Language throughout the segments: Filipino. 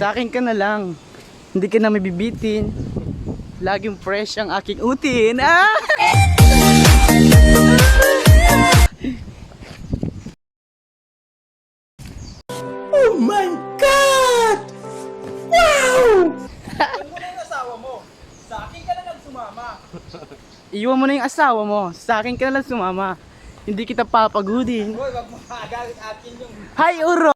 Sa akin ka na lang. Hindi ka na mabibitin. Laging fresh ang aking utin. Ah! Oh my God! Wow! Iwan mo na yung asawa mo. Sa akin ka na lang sumama. Iwan mo na yung asawa mo. Sa akin ka na lang sumama. Hindi kita papagudin. Hoy, wag mo kagalit akin yung... Hi, Urot!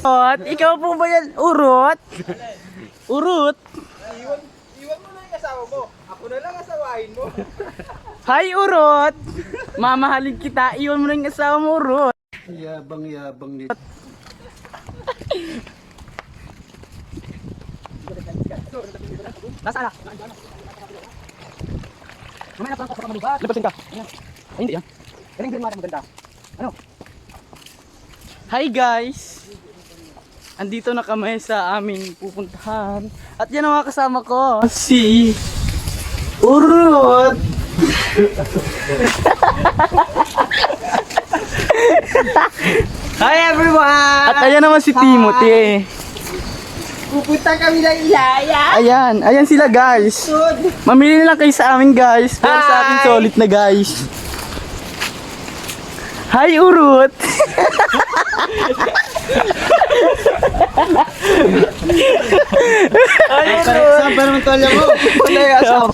Urot? Ikaw po ba yan? Urot? Urot? Iwan mo na yung asawa mo. Ako na lang asawahin mo. Hi, Urot! Mamahalin kita. Iwan mo na yung asawa mo, Urot. Yabang-yabang nito. Nasaan na? Mamaya na pa ako malubat. Labasin ka. Ay, hindi yan. Galing din mga maganda. Ano? Hi guys! Andito na kami sa aming pupuntahan. At yan ang mga kasama ko. Si Urot! Hi everyone! At ayan naman si Timothy. Pupunta kami ng Ilaya. Ayan sila guys. Mamili na lang kayo sa amin guys. Pero sa akin Hi! solid na guys. Hi Urot! Ay, saan ba naman tolya mo? Wala yung asawa.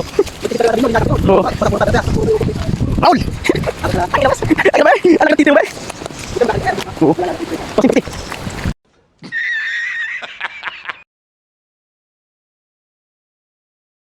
Paul! Ay, labas! Ay, labas! Alam ka, tito ba? Oo. Pati, pati.